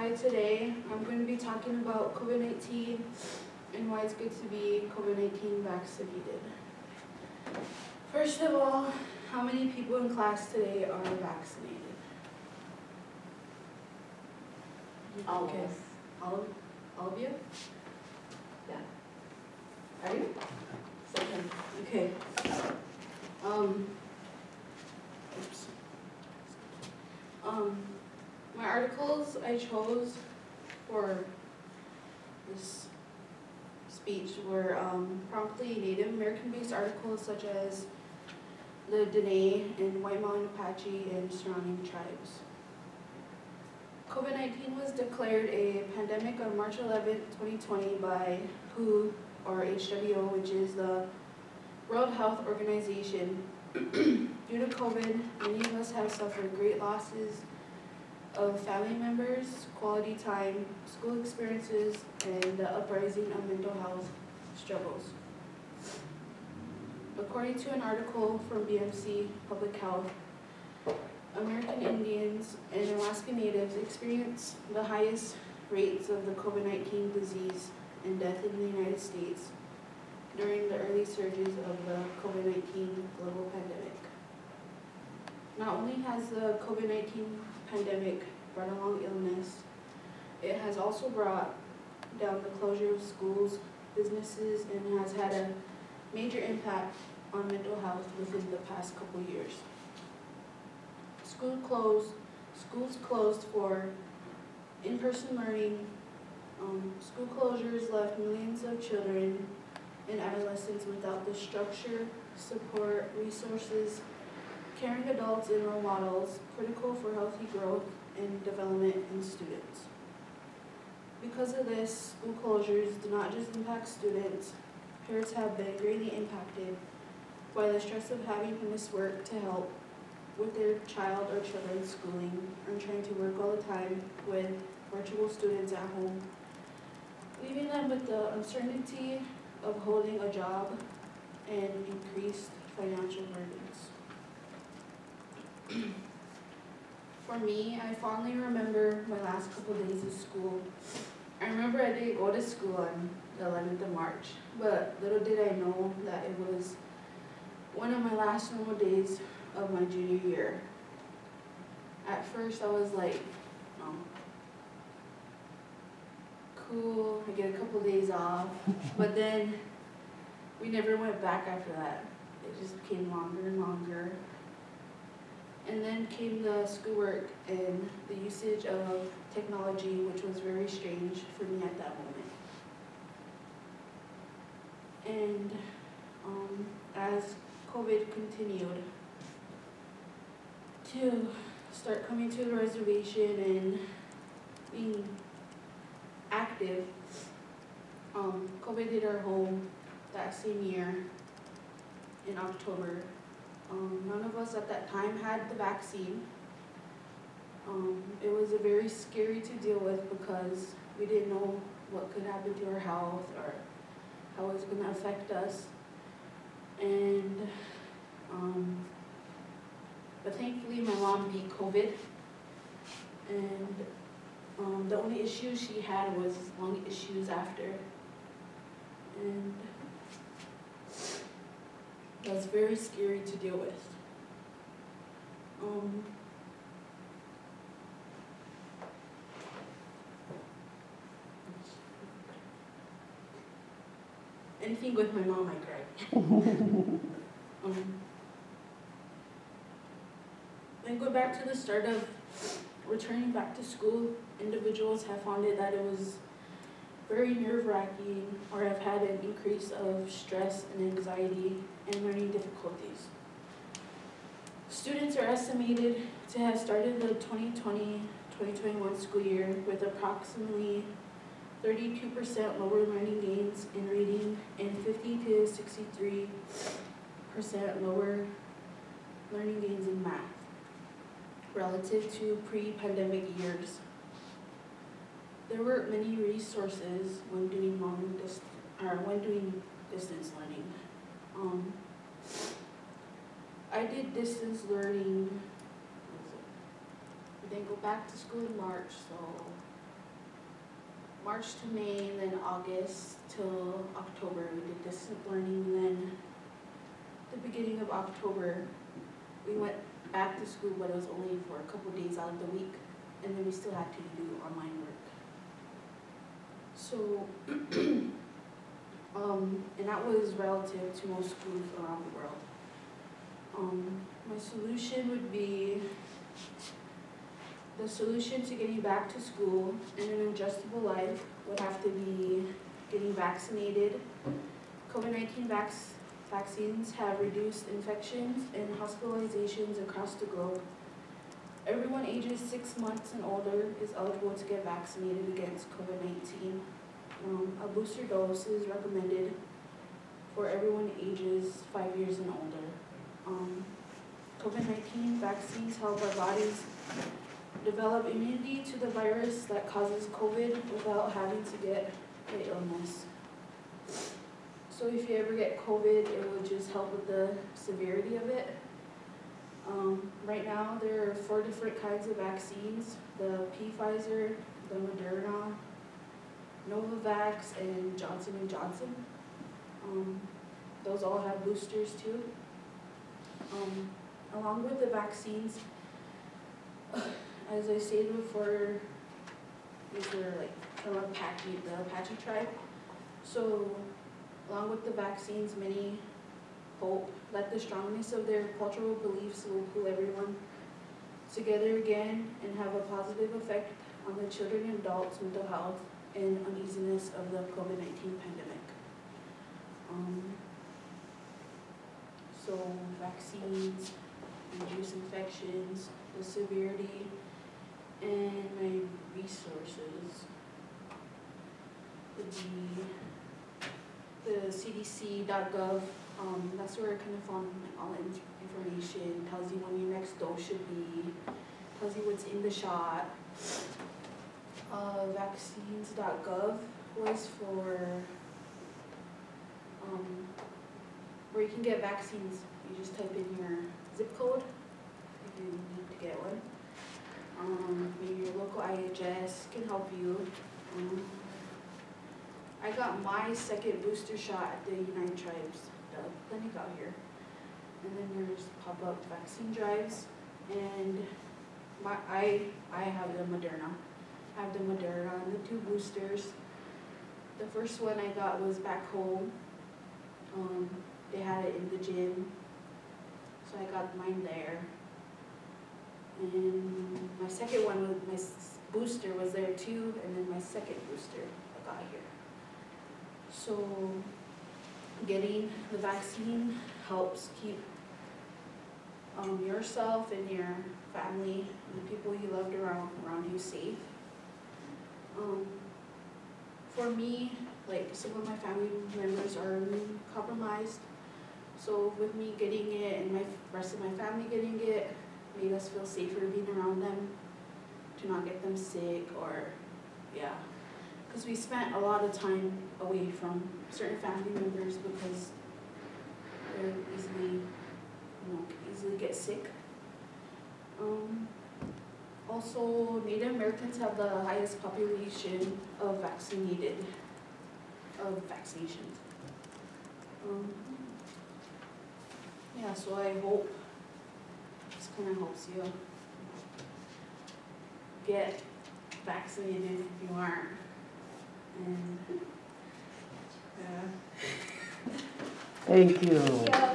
Hi, today I'm going to be talking about COVID-19 and why it's good to be COVID-19 vaccinated. First of all, how many people in class today are vaccinated? All Okay. of us. All of you? Yeah. Are you? Second. Okay. Oops. My articles I chose for this speech were promptly Native American-based articles such as the Dene and White Mountain Apache and surrounding tribes. COVID-19 was declared a pandemic on March 11, 2020 by WHO, or HWO, which is the World Health Organization. Due to COVID, many of us have suffered great losses of family members, quality time, school experiences, and the uprising of mental health struggles. According to an article from BMC Public Health, American Indians and Alaska Natives experience the highest rates of the COVID-19 disease and death in the United States during the early surges of the COVID-19 global pandemic. Not only has the COVID-19 pandemic brought along illness, it has also brought down the closure of schools, businesses, and has had a major impact on mental health within the past couple years. Schools closed for in-person learning. School closures left millions of children and adolescents without the structure, support, resources, caring adults and role models critical for healthy growth and development in students. Because of this, school closures do not just impact students. Parents have been greatly impacted by the stress of having to miss work to help with their child or children's schooling and trying to work all the time with virtual students at home, leaving them with the uncertainty of holding a job and increased financial burdens. For me, I fondly remember my last couple days of school. I remember I didn't go to school on the 11th of March, but little did I know that it was one of my last normal days of my junior year. At first I was like, cool, I get a couple days off, but then we never went back after that. It just became longer and longer. And then came the schoolwork and the usage of technology, which was very strange for me at that moment. And as COVID continued to start coming to the reservation and being active, COVID hit our home that same year in October. None of us at that time had the vaccine. It was very scary to deal with because we didn't know what could happen to our health or how it was going to affect us. And but thankfully my mom beat COVID, and the only issues she had was lung issues after, and that was very scary to deal with. Anything with my mom, I cry. Then go back to the start of returning back to school. Individuals have found it that it was very nerve-wracking or have had an increase of stress and anxiety and learning difficulties. Students are estimated to have started the 2020-2021 school year with approximately 32% lower learning gains in reading and 50 to 63% lower learning gains in math relative to pre-pandemic years. There were many resources when doing distance learning. I did distance learning. I didn't go back to school in March, so March to May, and then August till October, we did distant learning, and then the beginning of October, we went back to school, but it was only for a couple days out of the week, and then we still had to do online work. So, and that was relative to most schools around the world. My solution would be, the solution to getting back to school and an adjustable life would have to be getting vaccinated. COVID-19 vaccines have reduced infections and hospitalizations across the globe. Everyone ages 6 months and older is eligible to get vaccinated against COVID-19. A booster dose is recommended for everyone ages 5 years and older. COVID-19 vaccines help our bodies develop immunity to the virus that causes COVID without having to get the illness. So if you ever get COVID, it will just help with the severity of it. Right now, there are 4 different kinds of vaccines: the Pfizer, the Moderna, Novavax, and Johnson & Johnson. Those all have boosters too. Along with the vaccines, as I stated before, these were like from the Apache tribe. So along with the vaccines, many hope that the strongness of their cultural beliefs will pull everyone together again and have a positive effect on the children and adults' mental health and uneasiness of the COVID-19 pandemic. So vaccines, reduce infections, the severity, and my resources would be the CDC.gov. That's where I kind of found all the information. Tells you when your next dose should be, tells you what's in the shot. Vaccines.gov was for where you can get vaccines. You just type in your zip code if you need to get one. Maybe your local IHS can help you. I got my second booster shot at the United Tribes, the clinic out here. And then there's pop-up vaccine drives. And I have the Moderna. I have the Moderna and the 2 boosters. The first one I got was back home. They had it in the gym, so I got mine there. And my second one, my booster was there too, and then my second booster I got here. So getting the vaccine helps keep yourself and your family and the people you loved around you safe. For me, like some of my family members are compromised, so with me getting it and my rest of my family getting it made us feel safer being around them to not get them sick or, yeah. Because we spent a lot of time away from certain family members because they're easily get sick. Also, Native Americans have the highest population of vaccinations. Yeah, so I hope this kind of helps you get vaccinated if you aren't. And Thank you. yeah.